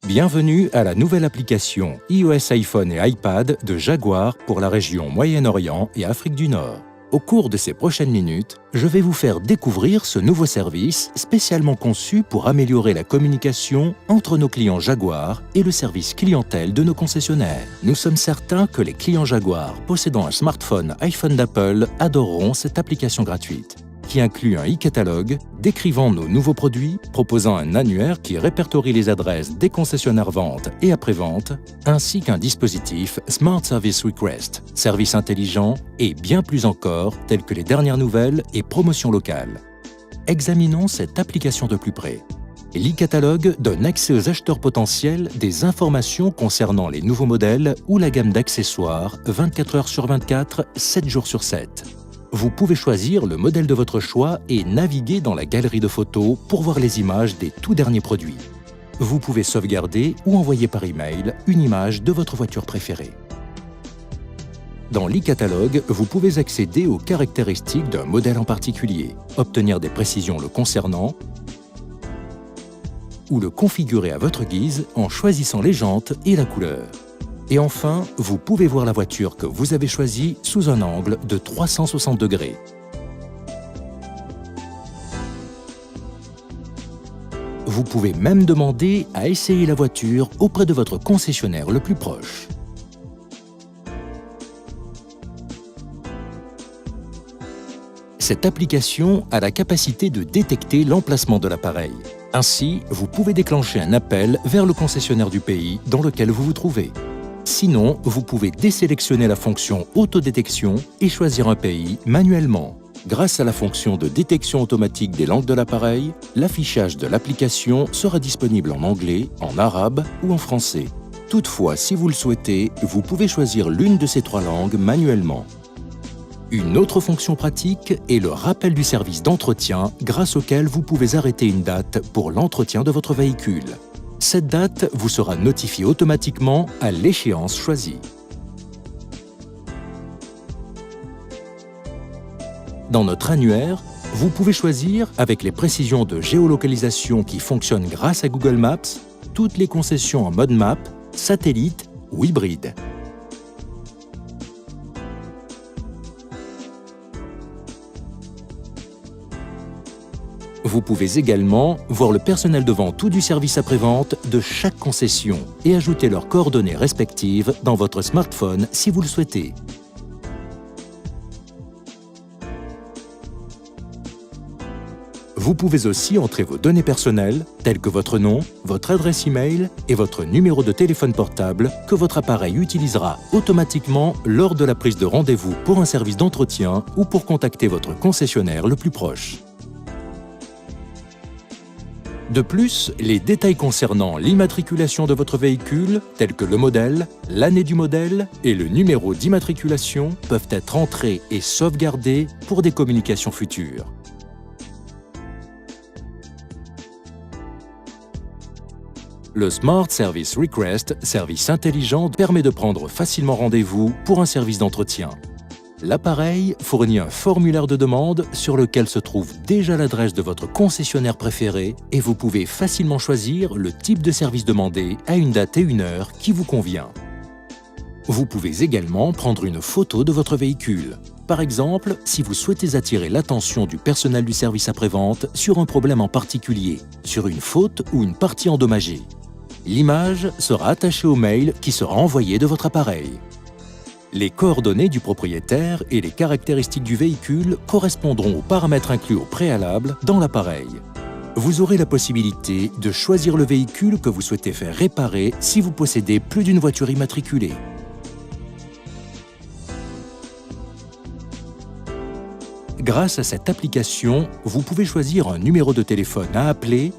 Bienvenue à la nouvelle application iOS iPhone et iPad de Jaguar pour la région Moyen-Orient et Afrique du Nord. Au cours de ces prochaines minutes, je vais vous faire découvrir ce nouveau service spécialement conçu pour améliorer la communication entre nos clients Jaguar et le service clientèle de nos concessionnaires. Nous sommes certains que les clients Jaguar possédant un smartphone iPhone d'Apple adoreront cette application gratuite, qui inclut un e-catalogue décrivant nos nouveaux produits, proposant un annuaire qui répertorie les adresses des concessionnaires vente et après-vente, ainsi qu'un dispositif Smart Service Request, service intelligent et bien plus encore, tels que les dernières nouvelles et promotions locales. Examinons cette application de plus près. L'e-catalogue donne accès aux acheteurs potentiels des informations concernant les nouveaux modèles ou la gamme d'accessoires 24 heures sur 24, 7 jours sur 7. Vous pouvez choisir le modèle de votre choix et naviguer dans la galerie de photos pour voir les images des tout derniers produits. Vous pouvez sauvegarder ou envoyer par email une image de votre voiture préférée. Dans l'e-catalogue, vous pouvez accéder aux caractéristiques d'un modèle en particulier, obtenir des précisions le concernant ou le configurer à votre guise en choisissant les jantes et la couleur. Et enfin, vous pouvez voir la voiture que vous avez choisie sous un angle de 360 degrés. Vous pouvez même demander à essayer la voiture auprès de votre concessionnaire le plus proche. Cette application a la capacité de détecter l'emplacement de l'appareil. Ainsi, vous pouvez déclencher un appel vers le concessionnaire du pays dans lequel vous vous trouvez. Sinon, vous pouvez désélectionner la fonction autodétection et choisir un pays manuellement. Grâce à la fonction de détection automatique des langues de l'appareil, l'affichage de l'application sera disponible en anglais, en arabe ou en français. Toutefois, si vous le souhaitez, vous pouvez choisir l'une de ces trois langues manuellement. Une autre fonction pratique est le rappel du service d'entretien grâce auquel vous pouvez arrêter une date pour l'entretien de votre véhicule. Cette date vous sera notifiée automatiquement à l'échéance choisie. Dans notre annuaire, vous pouvez choisir, avec les précisions de géolocalisation qui fonctionnent grâce à Google Maps, toutes les concessions en mode map, satellite ou hybride. Vous pouvez également voir le personnel de vente ou du service après-vente de chaque concession et ajouter leurs coordonnées respectives dans votre smartphone si vous le souhaitez. Vous pouvez aussi entrer vos données personnelles, telles que votre nom, votre adresse e-mail et votre numéro de téléphone portable que votre appareil utilisera automatiquement lors de la prise de rendez-vous pour un service d'entretien ou pour contacter votre concessionnaire le plus proche. De plus, les détails concernant l'immatriculation de votre véhicule, tels que le modèle, l'année du modèle et le numéro d'immatriculation, peuvent être entrés et sauvegardés pour des communications futures. Le Smart Service Request, service intelligent, permet de prendre facilement rendez-vous pour un service d'entretien. L'appareil fournit un formulaire de demande sur lequel se trouve déjà l'adresse de votre concessionnaire préféré et vous pouvez facilement choisir le type de service demandé à une date et une heure qui vous convient. Vous pouvez également prendre une photo de votre véhicule. Par exemple, si vous souhaitez attirer l'attention du personnel du service après-vente sur un problème en particulier, sur une faute ou une partie endommagée. L'image sera attachée au mail qui sera envoyé de votre appareil. Les coordonnées du propriétaire et les caractéristiques du véhicule correspondront aux paramètres inclus au préalable dans l'appareil. Vous aurez la possibilité de choisir le véhicule que vous souhaitez faire réparer si vous possédez plus d'une voiture immatriculée. Grâce à cette application, vous pouvez choisir un numéro de téléphone à appeler,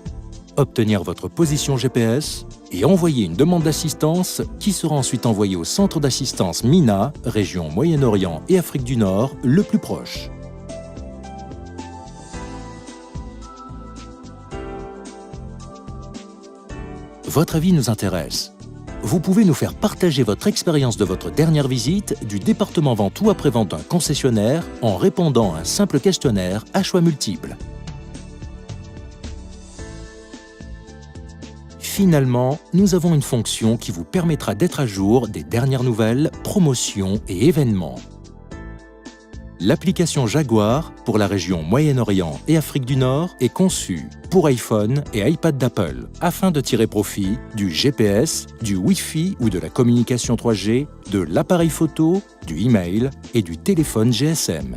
obtenir votre position GPS et envoyer une demande d'assistance qui sera ensuite envoyée au centre d'assistance MINA, région Moyen-Orient et Afrique du Nord, le plus proche. Votre avis nous intéresse. Vous pouvez nous faire partager votre expérience de votre dernière visite du département vente ou après-vente d'un concessionnaire en répondant à un simple questionnaire à choix multiples. finalement, nous avons une fonction qui vous permettra d'être à jour des dernières nouvelles, promotions et événements. L'application Jaguar pour la région Moyen-Orient et Afrique du Nord est conçue pour iPhone et iPad d'Apple afin de tirer profit du GPS, du Wi-Fi ou de la communication 3G, de l'appareil photo, du email et du téléphone GSM.